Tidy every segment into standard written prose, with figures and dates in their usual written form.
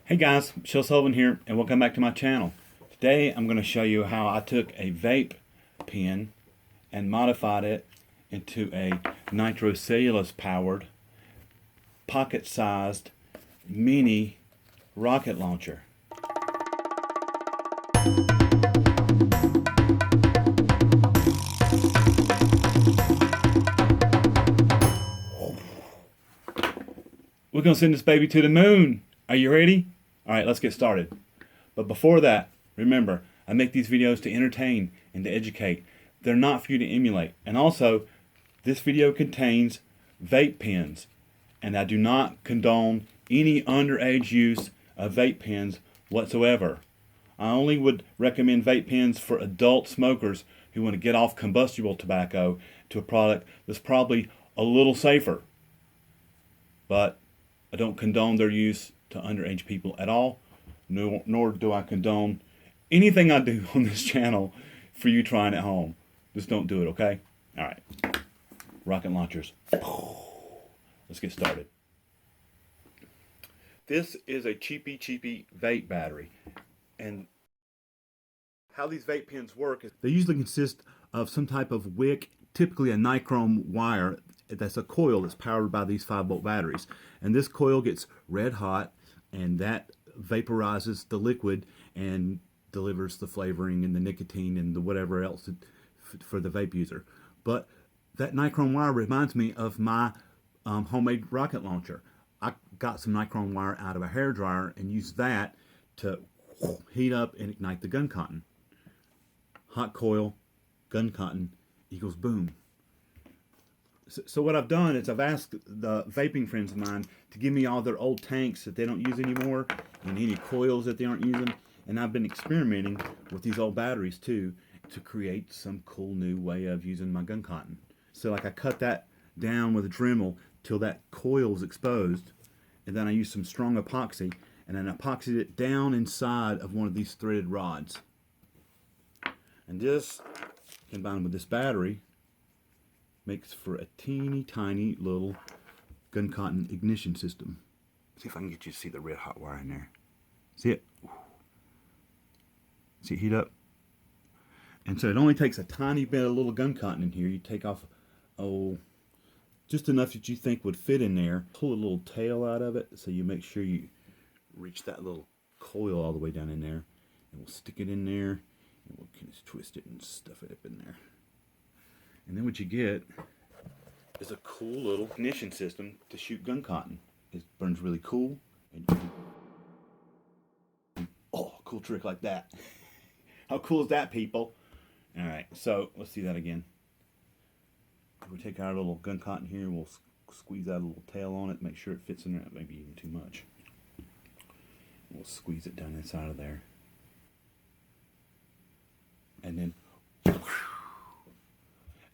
Hey guys, Michelle Sullivan here, and welcome back to my channel. Today I'm going to show you how I took a vape pen and modified it into a nitrocellulose powered, pocket-sized mini rocket launcher. We're going to send this baby to the moon. Are you ready? Alright, let's get started. But before that, remember, I make these videos to entertain and to educate. They're not for you to emulate. And also, this video contains vape pens. And I do not condone any underage use of vape pens whatsoever. I only would recommend vape pens for adult smokers who want to get off combustible tobacco to a product that's probably a little safer. But I don't condone their use to underage people at all, nor do I condone anything I do on this channel for you trying at home. Just don't do it, okay? Alright. Rocket launchers. Let's get started. This is a cheapy vape battery. And how these vape pens work is they usually consist of some type of wick, typically a nichrome wire that's a coil that's powered by these 5-volt batteries. And this coil gets red hot, and that vaporizes the liquid and delivers the flavoring and the nicotine and the whatever else for the vape user. But that nichrome wire reminds me of my homemade rocket launcher. I got some nichrome wire out of a hairdryer and used that to heat up and ignite the gun cotton. Hot coil, gun cotton equals boom. So what I've done is I've asked the vaping friends of mine to give me all their old tanks that they don't use anymore and any coils that they aren't using. And I've been experimenting with these old batteries too to create some cool new way of using my gun cotton. So like I cut that down with a Dremel till that coil is exposed, and then I used some strong epoxy and then epoxied it down inside of one of these threaded rods. And this, combined with this battery, makes for a teeny tiny little gun cotton ignition system. See if I can get you to see the red hot wire in there. See it? See it heat up? And so it only takes a tiny bit of little gun cotton in here. You take off, just enough that you think would fit in there. Pull a little tail out of it so you make sure you reach that little coil all the way down in there. And we'll stick it in there and we'll kind of twist it and stuff it up in there. And then what you get is a cool little ignition system to shoot gun cotton. It burns really cool. And oh, cool trick like that. How cool is that, people? Alright, so let's see that again. We'll take our little gun cotton here. We'll squeeze out a little tail on it. Make sure it fits in there. Maybe even too much. We'll squeeze it down inside of there. And then...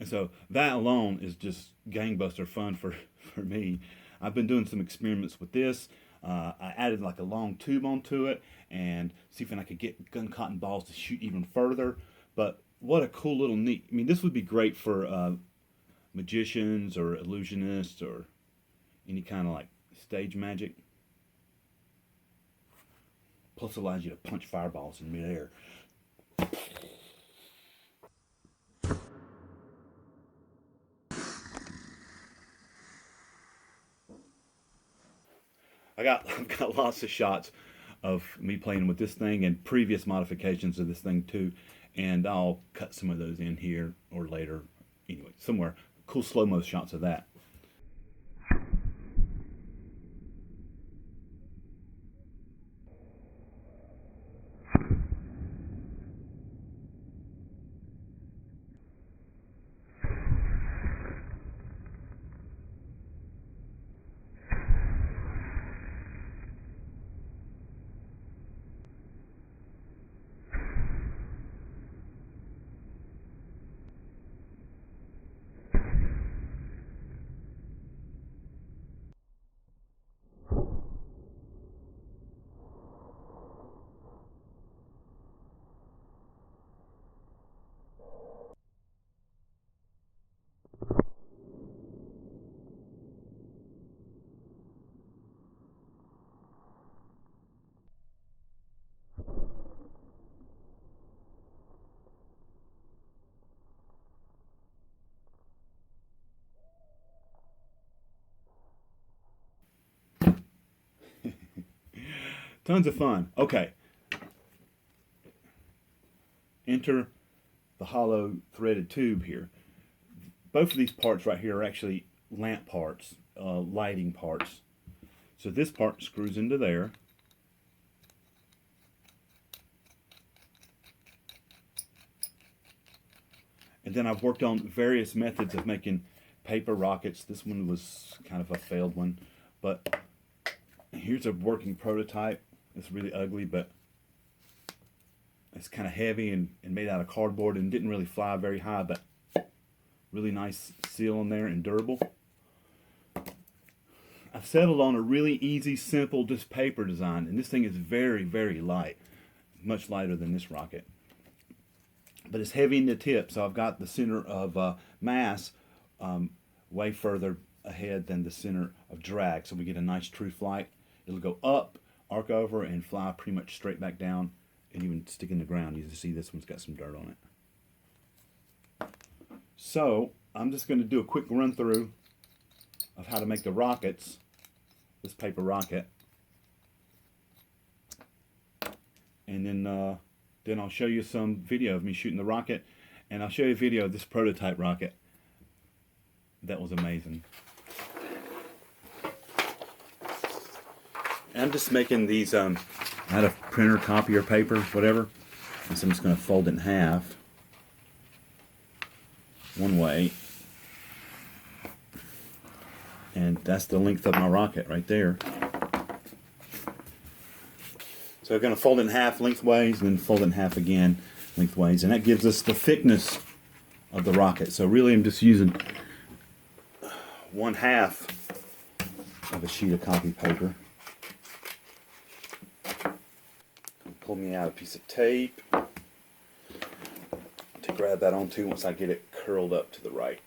And so that alone is just gangbuster fun for me. I've been doing some experiments with this. I added like a long tube onto it and see if I could get gun cotton balls to shoot even further. But what a cool little neat. I mean, this would be great for magicians or illusionists or any kind of like stage magic. Plus it allows you to punch fireballs in midair. I've got lots of shots of me playing with this thing and previous modifications of this thing too, and I'll cut some of those in here or later. Anyway, somewhere. Cool slow-mo shots of that. Tons of fun. Okay. Enter the hollow threaded tube here. Both of these parts right here are actually lamp parts, lighting parts. So this part screws into there. And then I've worked on various methods of making paper rockets. This one was kind of a failed one, but here's a working prototype. It's really ugly, but it's kind of heavy and made out of cardboard and didn't really fly very high, but really nice seal in there and durable. I've settled on a really easy, simple, just paper design, and this thing is very, very light, much lighter than this rocket. But it's heavy in the tip, so I've got the center of mass way further ahead than the center of drag, so we get a nice true flight. It'll go up, arc over, and fly pretty much straight back down, and even stick in the ground. You can see this one's got some dirt on it. So I'm just going to do a quick run through of how to make the rockets, this paper rocket, and then I'll show you some video of me shooting the rocket, and I'll show you a video of this prototype rocket. That was amazing. And I'm just making these out of printer, copier paper, whatever. And so I'm just going to fold it in half one way. And that's the length of my rocket right there. So we're going to fold it in half lengthways and then fold it in half again lengthways. And that gives us the thickness of the rocket. So really I'm just using 1/2 of a sheet of copy paper. Pull me out a piece of tape to grab that onto once I get it curled up to the right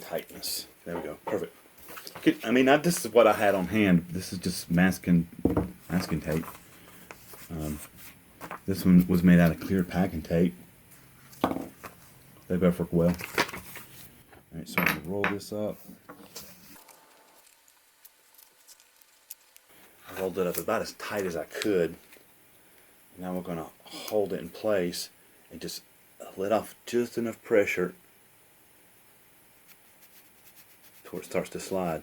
tightness. There we go. Perfect. I mean, this is what I had on hand. This is just masking tape. This one was made out of clear packing tape. They both work well. Alright, so I'm going to roll this up. I rolled it up about as tight as I could. Now we're going to hold it in place and just let off just enough pressure to where it starts to slide.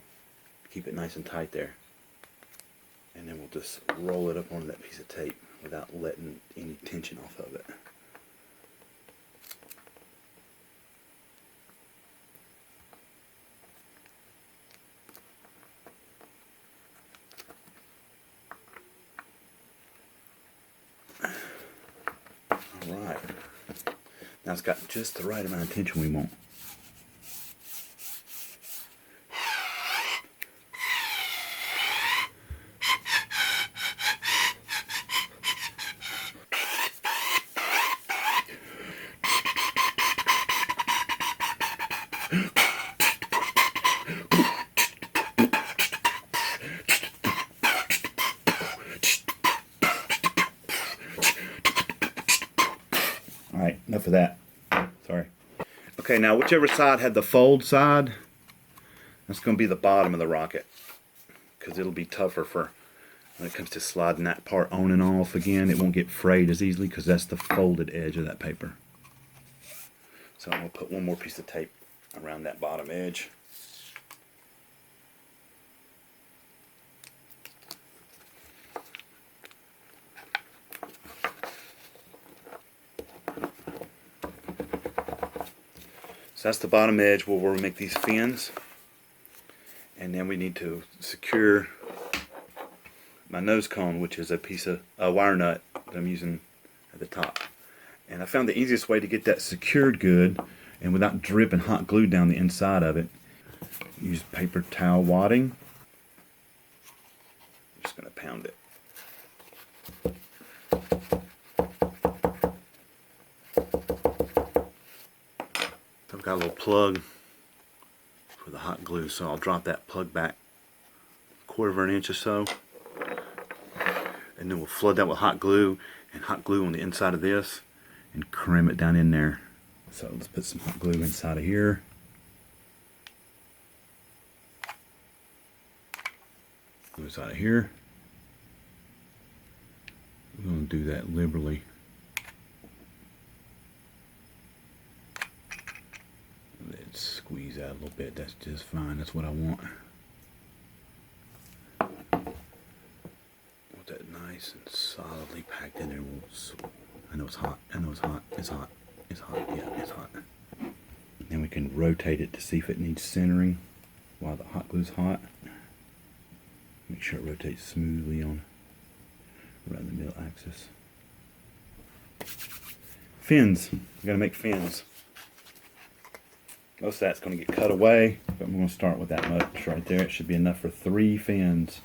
Keep it nice and tight there. And then we'll just roll it up on that piece of tape without letting any tension off of it. Alright. Now it's got just the right amount of tension we want. Alright, enough of that. Sorry. Okay, now whichever side had the fold side, that's going to be the bottom of the rocket, because it'll be tougher for when it comes to sliding that part on and off again. It won't get frayed as easily because that's the folded edge of that paper. So I'm going to put one more piece of tape around that bottom edge. So that's the bottom edge where we'll make these fins. And then we need to secure my nose cone, which is a piece of wire nut that I'm using at the top. And I found the easiest way to get that secured good and without dripping hot glue down the inside of it. Use paper towel wadding. I'm just going to pound it. I've got a little plug for the hot glue, so I'll drop that plug back a 1/4 inch or so, and then we'll flood that with hot glue and hot glue on the inside of this and cram it down in there. So let's put some hot glue inside of here. Glue inside of here. We're going to do that liberally. Let it squeeze out a little bit. That's just fine. That's what I want. Want that nice and solidly packed in there. I know it's hot. I know it's hot. It's hot. It's hot. Yeah, it's hot. Then we can rotate it to see if it needs centering while the hot glue's hot. Make sure it rotates smoothly on around the middle axis. Fins. We gotta make fins. Most of that's gonna get cut away, but I'm gonna start with that much right there. It should be enough for 3 fins.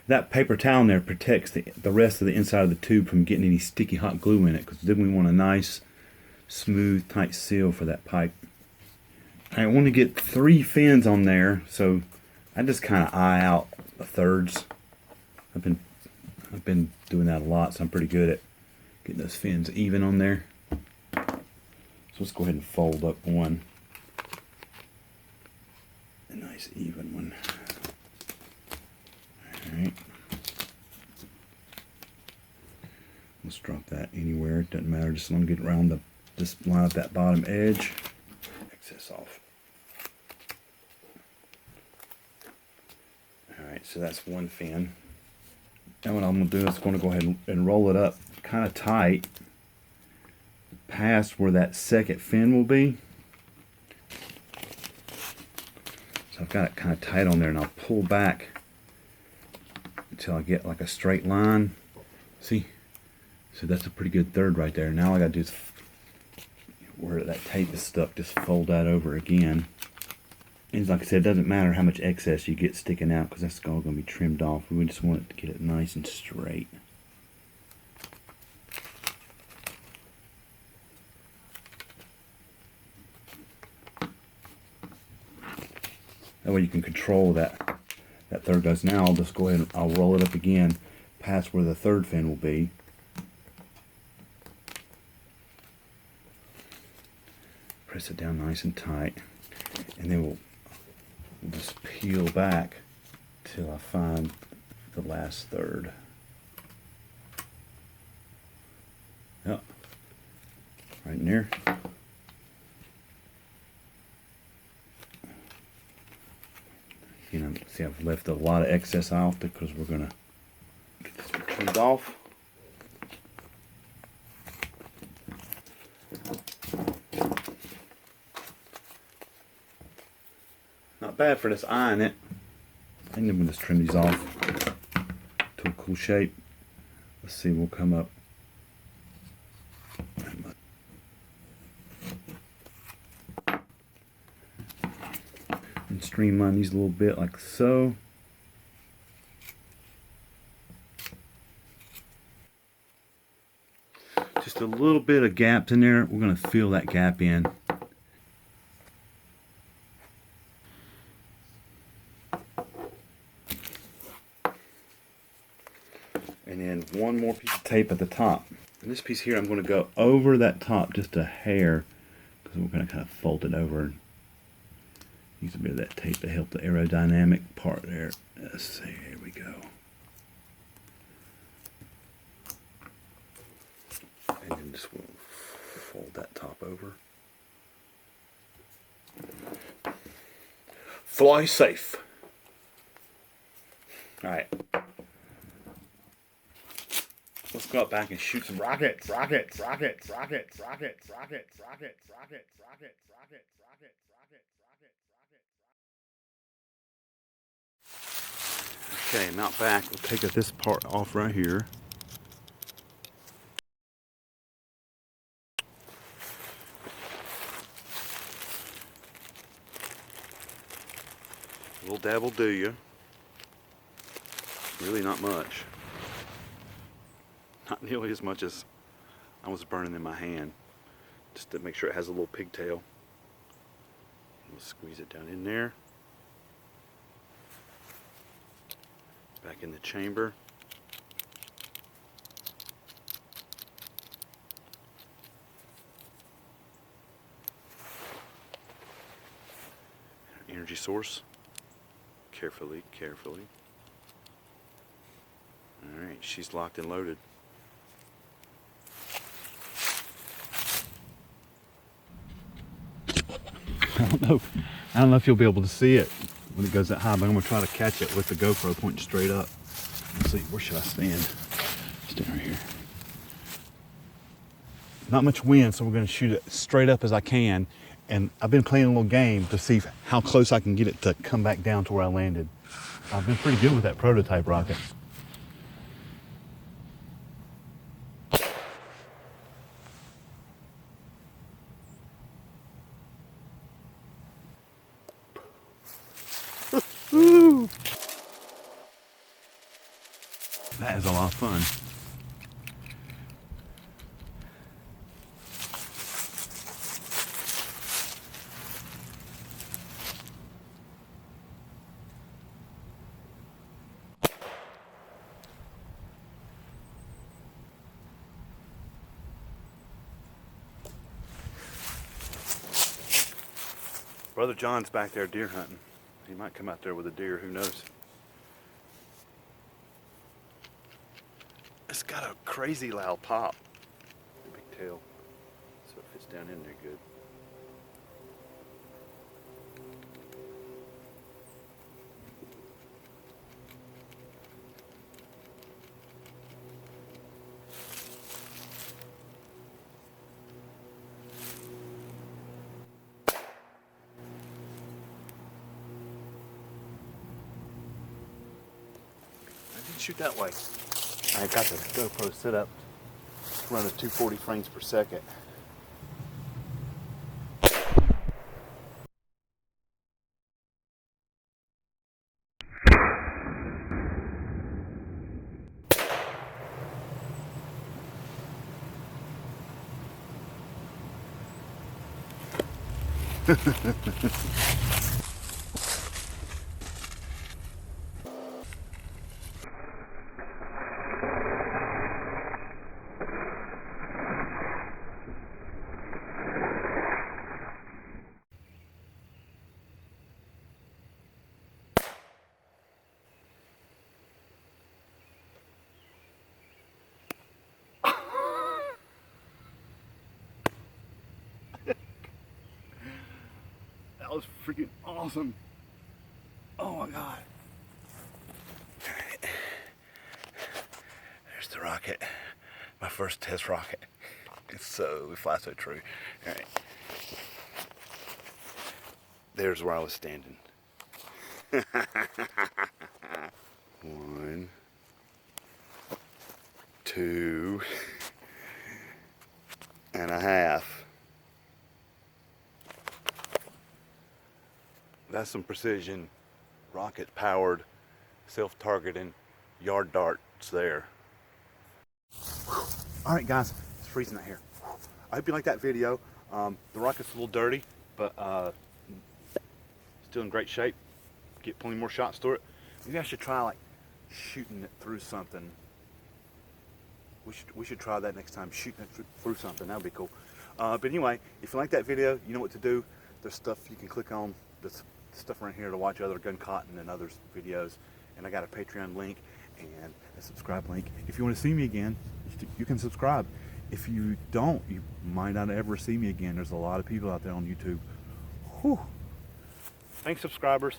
That paper towel in there protects the rest of the inside of the tube from getting any sticky hot glue in it, because then we want a nice, smooth, tight seal for that pipe. I want to get 3 fins on there, so I just kind of eye out the thirds. I've been doing that a lot, so I'm pretty good at getting those fins even on there. So let's go ahead and fold up one. A nice even one. Alright. Let's drop that anywhere. It doesn't matter, just as long as get around just line up that bottom edge. Excess off. Alright, so that's one fin. And what I'm going to do is going to go ahead and roll it up kind of tight past where that second fin will be. So I've got it kind of tight on there, and I'll pull back until I get like a straight line. See? So that's a pretty good third right there. Now all I got to do is, where that tape is stuck, just fold that over again. And like I said, it doesn't matter how much excess you get sticking out, because that's all going to be trimmed off. We just want it to get it nice and straight. That way you can control that third goes. Now I'll just go ahead and I'll roll it up again past where the third fin will be. Press it down nice and tight, and then we'll just peel back till I find the last third. Yep, right in there. You know, see, I've left a lot of excess off because we're gonna get this one trimmed off. Not bad for this eyeing it. And then we'll just trim these off to a cool shape. Let's see, we'll come up and streamline these a little bit like so. Just a little bit of gaps in there. We're going to fill that gap in. And then one more piece of tape at the top. And this piece here, I'm going to go over that top just a hair, because we're going to kind of fold it over and use a bit of that tape to help the aerodynamic part there. Let's see, here we go. And then just we'll fold that top over. Fly safe. Alright. Let's go out back and shoot some rockets. Rockets, rockets, rockets, rockets, rockets, rockets, rockets, rockets, rockets, rockets, rockets, rockets, rockets. Okay, I'm out back. We'll take this part off right here. A little dab will do you. Really not much. Not nearly as much as I was burning in my hand. Just to make sure it has a little pigtail. We'll squeeze it down in there. Back in the chamber. Energy source. Carefully, carefully. Alright, she's locked and loaded. I don't know if you'll be able to see it when it goes that high, but I'm gonna try to catch it with the GoPro pointing straight up. Let's see, where should I stand? Stand right here. Not much wind, so we're gonna shoot it straight up as I can. And I've been playing a little game to see how close I can get it to come back down to where I landed. I've been pretty good with that prototype rocket. Woo! That is a lot of fun. Brother John's back there deer hunting. He might come out there with a deer, who knows. It's got a crazy loud pop. Big tail, so it fits down in there good. Shoot that way. I got the GoPro set up to run at 240 frames per second. That was freaking awesome. Oh my God. All right. There's the rocket. My first test rocket. We fly so true. All right. There's where I was standing. 1, 2 and a half. That's some precision, rocket powered, self-targeting yard darts there. All right guys, it's freezing out here. I hope you like that video. The rocket's a little dirty, but still in great shape. Get plenty more shots through it. Maybe I should try like shooting it through something. We should try that next time, shooting it through something. That would be cool. But anyway, if you like that video, you know what to do. There's stuff you can click on. There's stuff around here to watch other gun cotton and others videos. And I got a Patreon link and a subscribe link. If you want to see me again, you can subscribe. If you don't, you might not ever see me again. There's a lot of people out there on YouTube. Whew. Thanks, subscribers.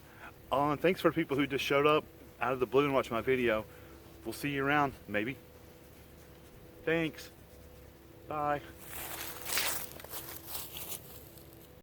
And thanks for the people who just showed up out of the blue and watched my video. We'll see you around, maybe. Thanks. Bye.